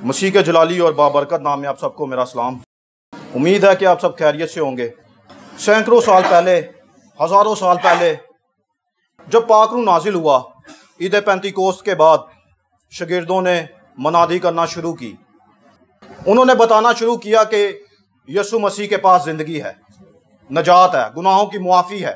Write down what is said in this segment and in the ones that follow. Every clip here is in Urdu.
مسیح کے جلالی اور بابرکت نام میں آپ سب کو میرا سلام۔ امید ہے کہ آپ سب خیریت سے ہوں گے۔ سینکڑوں سال پہلے، ہزاروں سال پہلے جب پاک روح نازل ہوا، عید پینتیکوست کے بعد شاگردوں نے منادی کرنا شروع کی۔ انہوں نے بتانا شروع کیا کہ یسوع مسیح کے پاس زندگی ہے، نجات ہے، گناہوں کی معافی ہے۔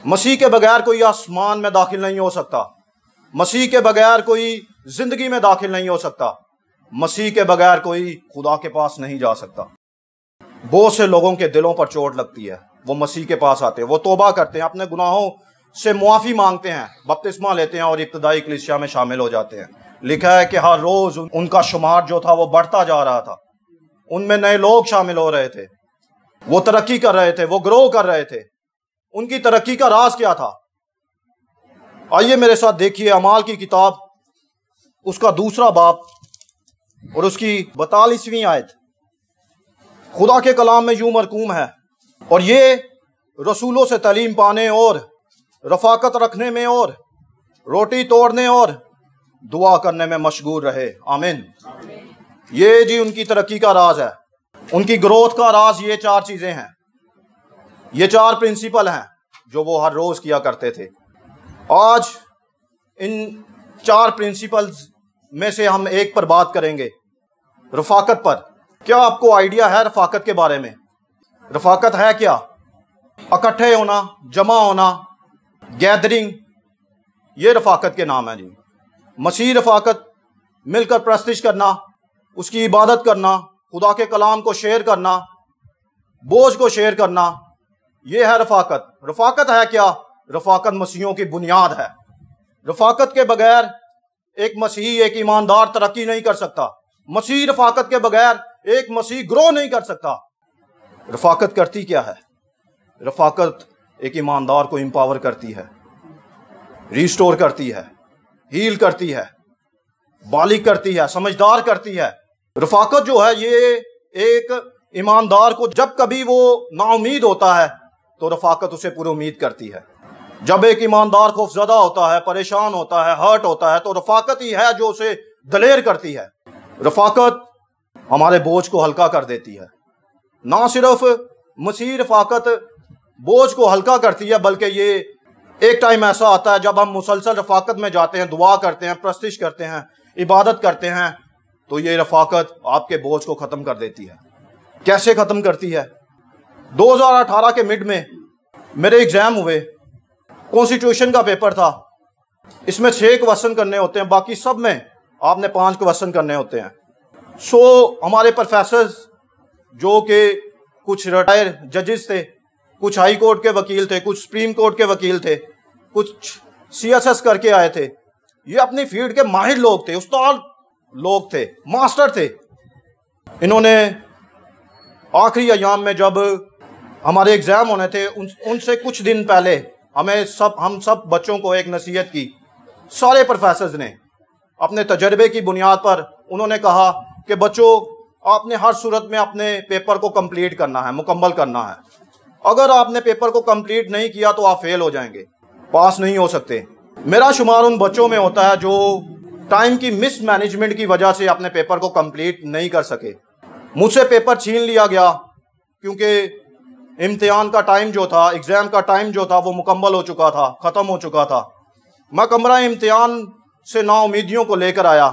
مسیح کے بغیر کوئی آسمان میں داخل نہیں ہو سکتا، مسیح کے بغیر کوئی زندگی میں داخل نہیں ہو سکتا، مسیح کے بغیر کوئی خدا کے پاس نہیں جا سکتا۔ بہت سے لوگوں کے دلوں پر چوٹ لگتی ہے، وہ مسیح کے پاس آتے ہیں، وہ توبہ کرتے ہیں، اپنے گناہوں سے معافی مانگتے ہیں، بپتسمہ لیتے ہیں اور ابتدائی کلیسیا میں شامل ہو جاتے ہیں۔ لکھا ہے کہ ہر روز ان کا شمار جو تھا وہ بڑھتا جا رہا تھا، ان میں نئے لوگ شامل ہو رہے تھے، وہ ترقی کر رہے تھے، وہ گرو کر رہے تھے۔ ان کی ترقی کا راز کیا تھا؟ آئیے میرے ساتھ دیکھیے اعمال کی کتاب، اس کا 2 باب اور اس کی 42ویں آیت۔ خدا کے کلام میں یوں مرقوم ہے، اور یہ رسولوں سے تعلیم پانے اور رفاقت رکھنے میں اور روٹی توڑنے اور دعا کرنے میں مشغول رہے۔ آمین۔ یہ جی ان کی ترقی کا راز ہے، ان کی گروتھ کا راز یہ 4 چیزیں ہیں، یہ 4 پرنسپل ہیں جو وہ ہر روز کیا کرتے تھے۔ آج ان 4 پرنسپلز میں سے ہم ایک پر بات کریں گے، رفاقت پر۔ کیا آپ کو آئیڈیا ہے رفاقت کے بارے میں؟ رفاقت ہے کیا؟ اکٹھے ہونا، جمع ہونا، گیدرنگ، یہ رفاقت کے نام ہیں جی۔ مسیح رفاقت، مل کر پرستش کرنا، اس کی عبادت کرنا، خدا کے کلام کو شیئر کرنا، بوجھ کو شیئر کرنا، یہ ہے رفاقت۔ رفاقت ہے کیا؟ رفاقت مسیحیوں کی بنیاد ہے۔ رفاقت کے بغیر ایک مسیحی، ایک ایماندار ترقی نہیں کر سکتا۔ مسیح رفاقت کے بغیر ایک مسیح گرو نہیں کر سکتا۔ رفاقت کرتی کیا ہے؟ رفاقت ایک ایماندار کو امپاور کرتی ہے، ریسٹور کرتی ہے، ہیل کرتی ہے، بالغ کرتی ہے، سمجھدار کرتی ہے۔ رفاقت جو ہے یہ ایک ایماندار کو جب کبھی وہ نا امید ہوتا ہے تو رفاقت اسے پوری امید کرتی ہے۔ جب ایک ایماندار خوف زدہ ہوتا ہے، پریشان ہوتا ہے، ہرٹ ہوتا ہے تو رفاقت ہی ہے جو اسے دلیر کرتی ہے۔ رفاقت ہمارے بوجھ کو ہلکا کر دیتی ہے۔ نہ صرف مسیح رفاقت بوجھ کو ہلکا کرتی ہے، بلکہ یہ ایک ٹائم ایسا آتا ہے جب ہم مسلسل رفاقت میں جاتے ہیں، دعا کرتے ہیں، پرستش کرتے ہیں، عبادت کرتے ہیں، تو یہ رفاقت آپ کے بوجھ کو ختم کر دیتی ہے۔ کیسے ختم کرتی ہے؟ 2018 کے مڈ میں میرے ایگزام ہوئے، کانسٹیٹیوشن کا پیپر تھا۔ اس میں 6 کوسچن کرنے ہوتے ہیں، باقی سب میں آپ نے 5 کوسچن کرنے ہوتے ہیں۔ ہمارے پروفیسرز جو کہ کچھ ریٹائر ججز تھے، کچھ ہائی کورٹ کے وکیل تھے، کچھ سپریم کورٹ کے وکیل تھے، کچھ CSS کر کے آئے تھے، یہ اپنی فیلڈ کے ماہر لوگ تھے، استاد لوگ تھے، ماسٹر تھے۔ انہوں نے آخری ایام میں جب ہمارے ایگزام ہونے تھے ان سے کچھ دن پہلے ہم سب بچوں کو ایک نصیحت کی۔ سارے پروفیسرز نے اپنے تجربے کی بنیاد پر انہوں نے کہا کہ بچوں، آپ نے ہر صورت میں اپنے پیپر کو کمپلیٹ کرنا ہے، مکمل کرنا ہے۔ اگر آپ نے پیپر کو کمپلیٹ نہیں کیا تو آپ فیل ہو جائیں گے، پاس نہیں ہو سکتے۔ میرا شمار ان بچوں میں ہوتا ہے جو ٹائم کی مس مینجمنٹ کی وجہ سے اپنے پیپر کو کمپلیٹ نہیں کر سکے۔ مجھ سے پیپر چھین لیا گیا کیونکہ امتحان کا ٹائم جو تھا، ایگزام کا ٹائم جو تھا وہ مکمل ہو چکا تھا، ختم ہو چکا تھا۔ میں کمرہ امتحان سے نا امیدیوں کو لے کر آیا۔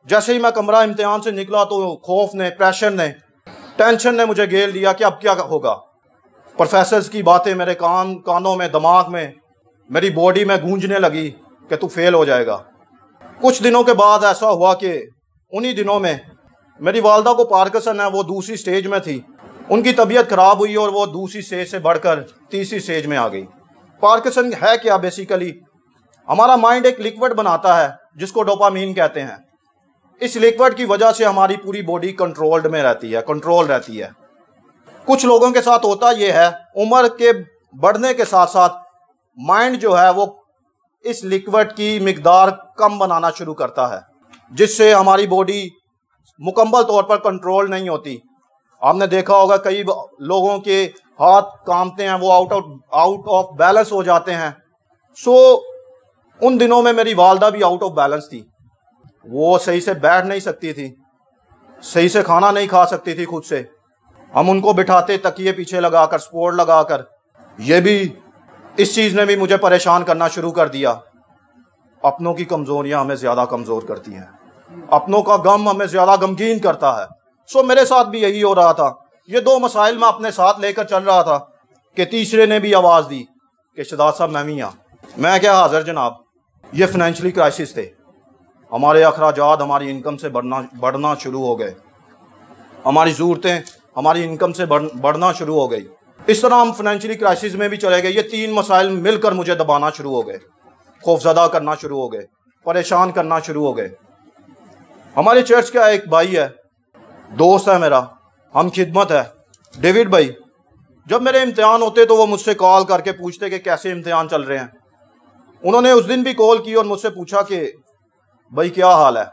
جیسے ہی میں کمرہ امتحان سے نکلا تو خوف نے، پریشر نے، ٹینشن نے مجھے گھیر لیا کہ اب کیا ہوگا۔ پروفیسرز کی باتیں میرے کانوں میں، دماغ میں، میری باڈی میں گونجنے لگی کہ تو فیل ہو جائے گا۔ کچھ دنوں کے بعد ایسا ہوا کہ انہی دنوں میں میری والدہ کو پارکنسن ہے، وہ دوسری سٹیج میں تھی، ان کی طبیعت خراب ہوئی اور وہ دوسری سٹیج سے بڑھ کر تیسری سٹیج میں آ گئی۔ پارکنسن ہے کیا؟ بیسیکلی ہمارا مائنڈ ایک لیکوڈ بناتا ہے جس کو ڈوپامین کہتے ہیں۔ اس لیکوڈ کی وجہ سے ہماری پوری باڈی کنٹرول رہتی ہے۔ کچھ لوگوں کے ساتھ ہوتا یہ ہے، عمر کے بڑھنے کے ساتھ ساتھ مائنڈ جو ہے وہ اس لیکوڈ کی مقدار کم بنانا شروع کرتا ہے، جس سے ہماری باڈی مکمل طور پر کنٹرول نہیں ہوتی۔ آپ نے دیکھا ہوگا کئی لوگوں کے ہاتھ کانپتے ہیں، وہ آؤٹ آف بیلنس ہو جاتے ہیں۔ ان دنوں میں میری والدہ بھی آؤٹ آف بیلنس تھی، وہ صحیح سے بیٹھ نہیں سکتی تھی، صحیح سے کھانا نہیں کھا سکتی تھی خود سے. ہم ان کو بٹھاتے تکیے پیچھے لگا کر، سپورٹ لگا کر. یہ بھی، اس چیز نے بھی مجھے پریشان کرنا شروع کر دیا. اپنوں کی کمزوریاں ہمیں زیادہ کمزور کرتی ہیں، اپنوں کا غم ہمیں زیادہ غمگین کرتا ہے. سو میرے ساتھ بھی یہی ہو رہا تھا. یہ دو مسائل میں اپنے ساتھ لے کر چل رہا تھا کہ تیسرے نے بھی آواز دی کہ شہزاد صاحب میں بھی میں کیا حاضر جناب. یہ فائنینشلی کرائسس تھے. ہمارے اخراجات ہماری انکم سے بڑھنا شروع ہو گئے، ہماری ضرورتیں ہماری انکم سے بڑھنا شروع ہو گئی. اس طرح ہم فائنینشلی کرائسس میں بھی چلے گئے. یہ تین مسائل مل کر مجھے دبانا شروع ہو گئے، خوفزدہ کرنا شروع ہو گئے، پریشان کرنا شروع ہو گئے. ہمارے چرچ کا ایک بھائی ہے، دوست ہے میرا، ہم خدمت ہے، ڈیوڈ بھائی. جب میرے امتحان ہوتے تو وہ مجھ سے کال کر کے پوچھتے کہ کیسے امتحان چل رہے ہیں. انہوں نے اس دن بھی کال کی اور مجھ سے پوچھا کہ بھائی کیا حال ہے.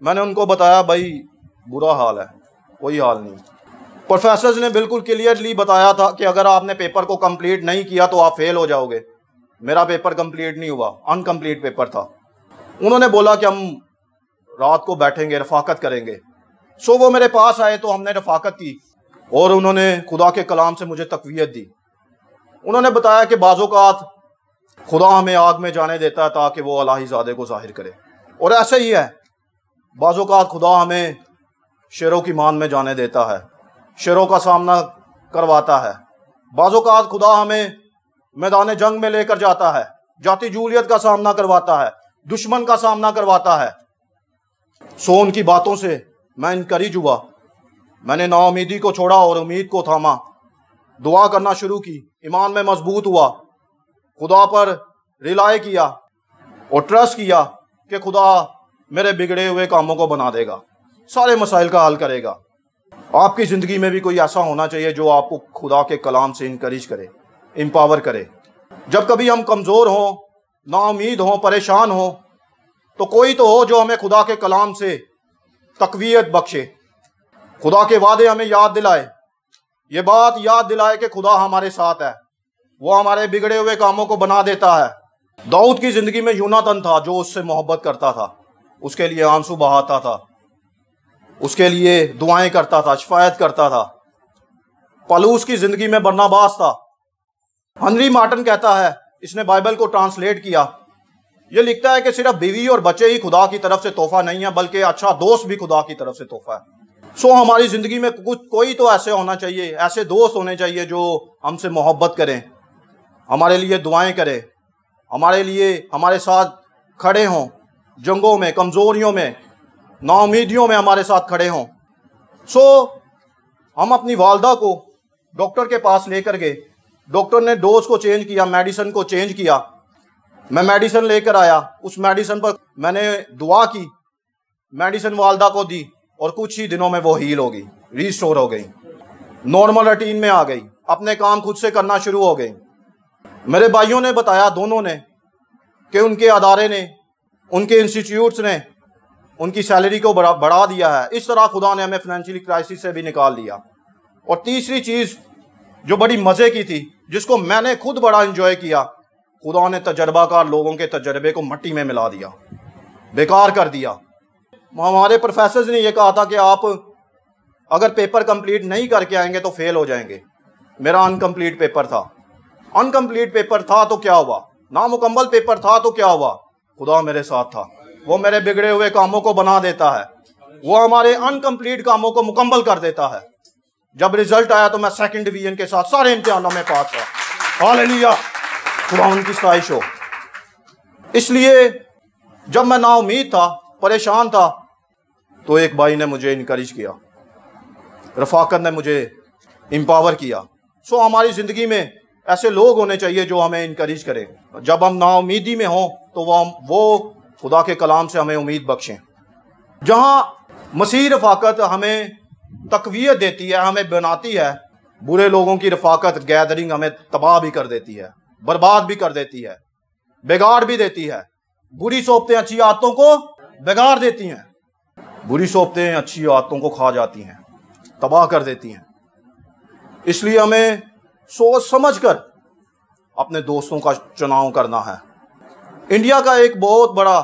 میں نے ان کو بتایا بھائی برا حال ہے، کوئی حال نہیں. پروفیسرز نے بالکل کلیئرلی بتایا تھا کہ اگر آپ نے پیپر کو کمپلیٹ نہیں کیا تو آپ فیل ہو جاؤ گے. میرا پیپر کمپلیٹ نہیں ہوا، انکمپلیٹ پیپر تھا. انہوں نے بولا کہ ہم رات کو بیٹھیں گے، رفاقت کریں گے. سو وہ میرے پاس آئے تو ہم نے رفاقت کی اور انہوں نے خدا کے کلام سے مجھے تقویت دی. انہوں نے بتایا کہ بعض اوقات خدا ہمیں آگ میں جانے دیتا ہے تاکہ وہ الہی زادے کو ظاہر کرے، اور ایسا ہی ہے. بعض اوقات خدا ہمیں شیروں کی مان میں جانے دیتا ہے، شیروں کا سامنا کرواتا ہے. بعض اوقات خدا ہمیں میدان جنگ میں لے کر جاتا ہے، جاتی جولیت کا سامنا کرواتا ہے، دشمن کا سامنا کرواتا ہے. سو ان کی باتوں سے میں انکریج ہوا. میں نے نا امیدی کو چھوڑا اور امید کو تھاما، دعا کرنا شروع کی، ایمان میں مضبوط ہوا، خدا پر ریلائے کیا اور ٹرسٹ کیا کہ خدا میرے بگڑے ہوئے کاموں کو بنا دے گا، سارے مسائل کا حل کرے گا. آپ کی زندگی میں بھی کوئی ایسا ہونا چاہیے جو آپ کو خدا کے کلام سے انکریج کرے، امپاور کرے. جب کبھی ہم کمزور ہوں، نا امید ہوں، پریشان ہوں، تو کوئی تو ہو جو ہمیں خدا کے کلام سے تقویت بخشے، خدا کے وعدے ہمیں یاد دلائے، یہ بات یاد دلائے کہ خدا ہمارے ساتھ ہے، وہ ہمارے بگڑے ہوئے کاموں کو بنا دیتا ہے. داؤد کی زندگی میں یوناتن تھا جو اس سے محبت کرتا تھا، اس کے لیے آنسو بہاتا تھا، اس کے لیے دعائیں کرتا تھا، شفاعت کرتا تھا. پالوس کی زندگی میں برناباس تھا. ہنری مارٹن کہتا ہے، اس نے بائبل کو ٹرانسلیٹ کیا، یہ لکھتا ہے کہ صرف بیوی اور بچے ہی خدا کی طرف سے تحفہ نہیں ہے بلکہ اچھا دوست بھی خدا کی طرف سے تحفہ ہے. سو ہماری زندگی میں کوئی تو ایسے ہونا چاہیے، ایسے دوست ہونے چاہیے جو ہم سے محبت کریں، ہمارے لیے دعائیں کریں، ہمارے لیے ہمارے ساتھ کھڑے ہوں، جنگوں میں، کمزوریوں میں، نا امیدیوں میں ہمارے ساتھ کھڑے ہوں. سو ہم اپنی والدہ کو ڈاکٹر کے پاس لے کر گئے. ڈاکٹر نے ڈوز کو چینج کیا، میڈیسن کو چینج کیا. میں میڈیسن لے کر آیا، اس میڈیسن پر میں نے دعا کی، میڈیسن والدہ کو دی اور کچھ ہی دنوں میں وہ ہیل ہو گئی، ریسٹور ہو گئی، نارمل روٹین میں آ گئی، اپنے کام خود سے کرنا شروع ہو گئی. میرے بھائیوں نے بتایا، دونوں نے، کہ ان کے ادارے نے، ان کے انسٹیٹیوٹس نے ان کی سیلری کو بڑھا دیا ہے. اس طرح خدا نے ہمیں فائنینشلی کرائسس سے بھی نکال لیا. اور تیسری چیز جو بڑی مزے کی تھی، جس کو میں نے خود بڑا انجوائے کیا، خدا نے تجربہ کار لوگوں کے تجربے کو مٹی میں ملا دیا، بیکار کر دیا. ہمارے پروفیسرز نے یہ کہا تھا کہ آپ اگر پیپر کمپلیٹ نہیں کر کے آئیں گے تو فیل ہو جائیں گے. میرا انکمپلیٹ پیپر تھا. انکمپلیٹ پیپر تھا تو کیا ہوا؟ نامکمل پیپر تھا تو کیا ہوا؟ خدا میرے ساتھ تھا. وہ میرے بگڑے ہوئے کاموں کو بنا دیتا ہے، وہ ہمارے انکمپلیٹ کاموں کو مکمل کر دیتا ہے. جب رزلٹ آیا تو میں سیکنڈ ڈویژن کے ساتھ سارے امتحانوں میں پاس تھا. ہاللیلویا، خدا ان کی ستائش ہو. اس لیے جب میں نا امید تھا، پریشان تھا، تو ایک بھائی نے مجھے انکریج کیا، رفاقت نے مجھے امپاور کیا. سو ہماری زندگی میں ایسے لوگ ہونے چاہیے جو ہمیں انکریج کریں. جب ہم نا امیدی میں ہوں تو وہ خدا کے کلام سے ہمیں امید بخشیں. جہاں مسیح رفاقت ہمیں تقویت دیتی ہے، ہمیں بناتی ہے، برے لوگوں کی رفاقت گیدرنگ ہمیں تباہ بھی کر دیتی ہے، برباد بھی کر دیتی ہے، بگاڑ بھی دیتی ہے. بری صحبتیں اچھی عادتوں کو بگاڑ دیتی ہیں، بری صحبتیں اچھی عادتوں کو کھا جاتی ہیں، تباہ کر دیتی ہیں. اس لیے ہمیں سوچ سمجھ کر اپنے دوستوں کا چناؤ کرنا ہے. انڈیا کا ایک بہت بڑا